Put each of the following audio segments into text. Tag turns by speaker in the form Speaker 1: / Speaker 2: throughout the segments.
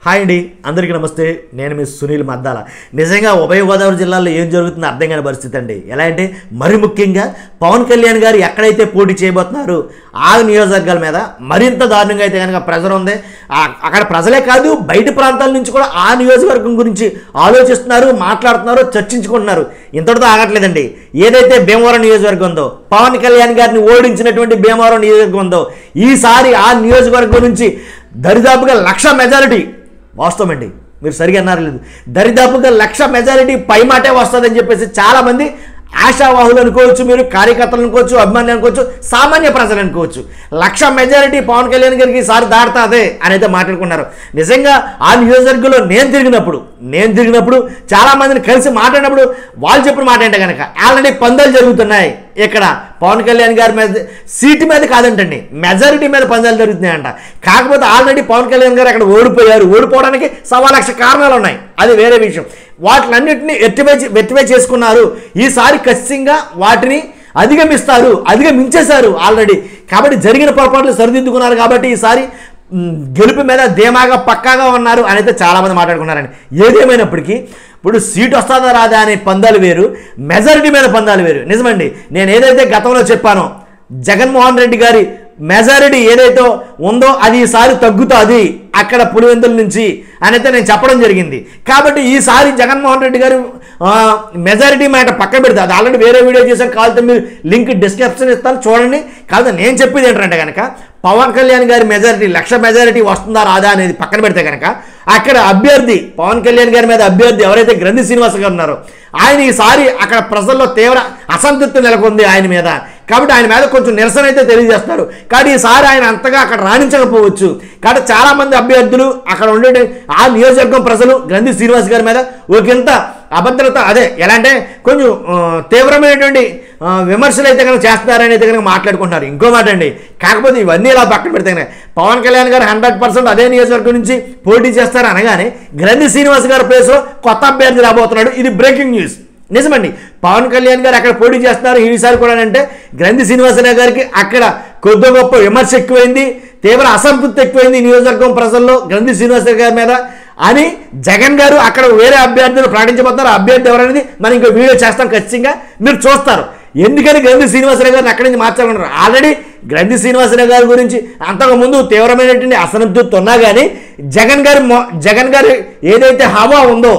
Speaker 1: Hi అండి, అందరికీ నమస్తే. నేను మీ సునీల్ మద్దాల. నిజంగా ఉభయ గోదావరి జిల్లాలో ఏం జరుగుతుందో అర్థం కాని పరిస్థితి అండి. ఎలా అంటే మరి ముఖ్యంగా పవన్ కళ్యాణ్ గారు ఎక్కడైతే పోటీ చేయబోతున్నారు ఆ నియోజకవర్గాల మీద మరింత దారుణంగా అయితే కనుక ప్రెజర్ ఉంది. అక్కడ ప్రజలే కాదు, బయట ప్రాంతాల నుంచి కూడా ఆ నియోజకవర్గం గురించి ఆలోచిస్తున్నారు, మాట్లాడుతున్నారు, చర్చించుకుంటున్నారు. ఇంతటితో ఆగట్లేదండి. ఏదైతే భీమవరం నియోజకవర్గం ఉందో, పవన్ కళ్యాణ్ గారిని ఓడించినటువంటి భీమవరం నియోజకవర్గం ఉందో, ఈసారి ఆ నియోజకవర్గం నుంచి దరిదాపుగా 1,00,000 మెజారిటీ వాస్తవం అండి. మీరు సరిగా అన్నారు లేదు, దరిదాపుగా 1,00,000 మెజారిటీ పైమాటే వస్తుందని చెప్పేసి చాలామంది ఆశావాహులు అనుకోవచ్చు, మీరు కార్యకర్తలు అనుకోవచ్చు, అభిమానులు అనుకోవచ్చు, సామాన్య ప్రజలు అనుకోవచ్చు. 1,00,000 మెజారిటీ పవన్ కళ్యాణ్ గారికి ఈసారి దాటుతాదే అని అయితే మాట్లాడుకున్నారు. నిజంగా ఆ నియోజకవర్గంలో నేను తిరిగినప్పుడు చాలామందిని కలిసి మాట్లాడినప్పుడు వాళ్ళు చెప్పిన మాట ఏంటంటే కనుక ఆల్రెడీ పందాలు జరుగుతున్నాయి. ఇక్కడ పవన్ కళ్యాణ్ గారి మీద సీటు మీద కాదంటండి, మెజారిటీ మీద పందాలు జరుగుతున్నాయంట. కాకపోతే ఆల్రెడీ పవన్ కళ్యాణ్ గారు అక్కడ ఓడిపోయారు. ఓడిపోవడానికి 1,00,000 కారణాలు ఉన్నాయి, అది వేరే విషయం. వాటిలన్నింటినీ వెట్టివే చేసుకున్నారు. ఈసారి ఖచ్చితంగా వాటిని అధిగమించేశారు ఆల్రెడీ. కాబట్టి జరిగిన పొరపాట్లు సరిదిద్దుకున్నారు. కాబట్టి ఈసారి గెలుపు మీద ధీమాగా పక్కాగా ఉన్నారు అని అయితే చాలామంది మాట్లాడుకున్నారండి. ఏదేమైనప్పటికీ ఇప్పుడు సీట్ వస్తుందా రాదా అనే పందాలు వేరు, మెజారిటీ మీద పందాలు వేరు. నిజమండి, నేను ఏదైతే గతంలో చెప్పానో జగన్మోహన్ రెడ్డి గారి మెజారిటీ ఏదైతే ఉందో అది ఈసారి తగ్గుతుంది అక్కడ పులివెందుల నుంచి అని అయితే నేను చెప్పడం జరిగింది. కాబట్టి ఈసారి జగన్మోహన్ రెడ్డి గారు మెజారిటీ మాట పక్కన పెడితే, అది ఆల్రెడీ వేరే వీడియో చేశాను, కావాలంటే మీరు లింక్ డిస్క్రిప్షన్ ఇస్తాను చూడండి. కాదు, నేను చెప్పేది ఏంటంటే కనుక పవన్ కళ్యాణ్ గారి మెజారిటీ 1,00,000 మెజారిటీ వస్తుందా రాదా అనేది పక్కన పెడితే కనుక అక్కడ అభ్యర్థి పవన్ కళ్యాణ్ గారి మీద అభ్యర్థి ఎవరైతే గ్రంథి శ్రీనివాస్ గారు ఉన్నారో ఆయన ఈసారి అక్కడ ప్రజల్లో తీవ్ర అసంతృప్తి నెలకొంది ఆయన మీద. కాబట్టి ఆయన మీద కొంచెం నిరసన అయితే తెలియజేస్తారు. కానీ ఈసారి ఆయన అంతగా అక్కడ రాణించకపోవచ్చు. కాబట్టి చాలామంది అభ్యర్థులు అక్కడ ఉండే ఆ నియోజకవర్గం ప్రజలు గ్రంథి శ్రీనివాస్ గారి మీద ఒకంత అభద్రత, అదే ఎలా అంటే కొంచెం తీవ్రమైనటువంటి విమర్శలు అయితే కనుక చేస్తున్నారని అయితే కనుక మాట్లాడుకుంటున్నారు. ఇంకో మాట అండి, కాకపోతే ఇవన్నీ ఇలా పక్కన పెడితే కనుక పవన్ కళ్యాణ్ గారు 100% అదే నియోజకవర్గం నుంచి పోటీ చేస్తారు అనగానే గ్రంథి శ్రీనివాస్ గారి ప్లేస్లో కొత్త అభ్యర్థి రాబోతున్నాడు. ఇది బ్రేకింగ్ న్యూస్. నిజమండి, పవన్ కళ్యాణ్ గారు అక్కడ పోటీ చేస్తున్నారు ఈసారి కూడా. అంటే గ్రంథి శ్రీనివాసరావు గారికి అక్కడ కొద్ది గొప్ప విమర్శ ఎక్కువైంది, తీవ్ర అసంతృప్తి ఎక్కువైంది నియోజకవర్గం ప్రజల్లో గ్రంథి శ్రీనివాసరావు గారి మీద అని జగన్ గారు అక్కడ వేరే అభ్యర్థులు ప్రకటించబోతున్నారు. అభ్యర్థి ఎవరనేది మనం ఇంకో వీడియో చేస్తాం, ఖచ్చితంగా మీరు చూస్తారు. ఎందుకని గ్రంథి శ్రీనివాసరావు గారిని అక్కడి నుంచి మార్చాలన్నారు. ఆల్రెడీ గ్రంథి శ్రీనివాసరావు గారి గురించి అంతకుముందు తీవ్రమైనటువంటి అసంతృప్తి ఉన్నా కానీ జగన్ గారి ఏదైతే హవా ఉందో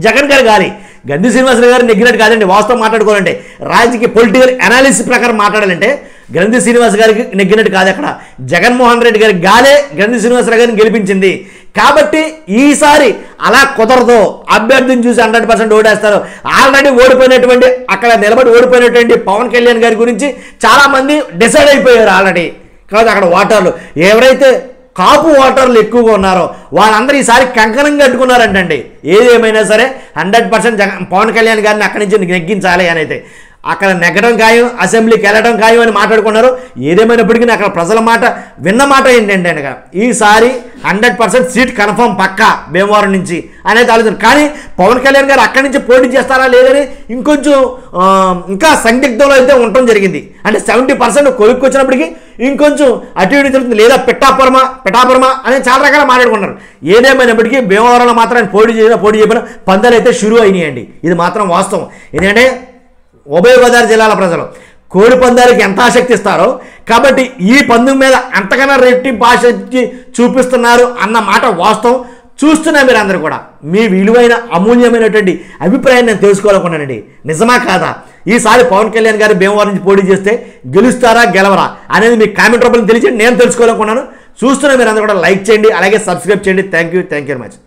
Speaker 1: జగన్ గారు గారి గ్రంథి శ్రీనివాసరావు గారు నెగ్గినట్టు కాదండి. వాస్తవం మాట్లాడుకోవాలంటే రాజకీయ పొలిటికల్ అనాలిసిస్ ప్రకారం మాట్లాడాలంటే గ్రంథి శ్రీనివాస్ గారికి నెగ్గినట్టు కాదు. అక్కడ జగన్మోహన్ రెడ్డి గారి గాలే గ్రంథి శ్రీనివాసరావు గారిని గెలిపించింది. కాబట్టి ఈసారి అలా కుదరదు. అభ్యర్థిని చూసి 100% ఓడేస్తారు. ఆల్రెడీ ఓడిపోయినటువంటి అక్కడ నిలబడి ఓడిపోయినటువంటి పవన్ కళ్యాణ్ గారి గురించి చాలామంది డిసైడ్ అయిపోయారు ఆల్రెడీ. కాబట్టి అక్కడ ఓటర్లు ఎవరైతే కాపు ఓటర్లు ఎక్కువగా ఉన్నారో వాళ్ళందరూ ఈసారి కంకణం కట్టుకున్నారంటండి. ఏదేమైనా సరే 100% పవన్ కళ్యాణ్ గారిని అక్కడి నుంచి నెగ్గించాలి అని అయితే అక్కడ నెగ్గడం ఖాయం, అసెంబ్లీకి వెళ్ళడం ఖాయం అని మాట్లాడుకున్నారు. ఏదేమైనప్పటికీ అక్కడ ప్రజల మాట విన్న మాట ఏంటంటే కనుక ఈసారి 100% సీట్ కన్ఫర్మ్ పక్కా భీమవరం నుంచి అనేది ఆలోచన. కానీ పవన్ కళ్యాణ్ గారు అక్కడి నుంచి పోటీ చేస్తారా లేదని ఇంకా సందిగ్ధంలో అయితే ఉండటం జరిగింది. అంటే 70% కొలుక్కి వచ్చినప్పటికీ ఇంకొంచెం అటు ఇటు జరుగుతుంది, లేదా పిఠాపురమా అనేది చాలా రకాల మాట్లాడుకున్నారు. ఏదేమైనప్పటికీ భీమవరంలో మాత్రం పోటీ చేయబడిన పందాలు అయితే షురూ అయినాయండి. ఇది మాత్రం వాస్తవం. ఎందుకంటే ఉభయ గోదావరి జిల్లాల ప్రజలు కోడి పందాలకి ఎంత ఆసక్తి ఇస్తారో కాబట్టి ఈ పందెం మీద అంతకన్నా రెట్టింపు ఆసక్తి చూపిస్తున్నారు అన్న మాట వాస్తవం. చూస్తున్నా మీరు అందరూ కూడా మీ విలువైన అమూల్యమైనటువంటి అభిప్రాయాన్ని నేను తెలుసుకోవాలనుకున్నానండి. నిజమా కాదా? ఈసారి పవన్ కళ్యాణ్ గారు భీమవరం నుంచి పోటీ చేస్తే గెలుస్తారా గెలవరా అనేది మీ కామెంట్ రూపంలో తెలియజేయండి. నేను తెలుసుకోవాలనుకున్నాను. చూస్తున్నా మీరు అందరూ కూడా లైక్ చేయండి, అలాగే సబ్స్క్రైబ్ చేయండి. Thank you very much.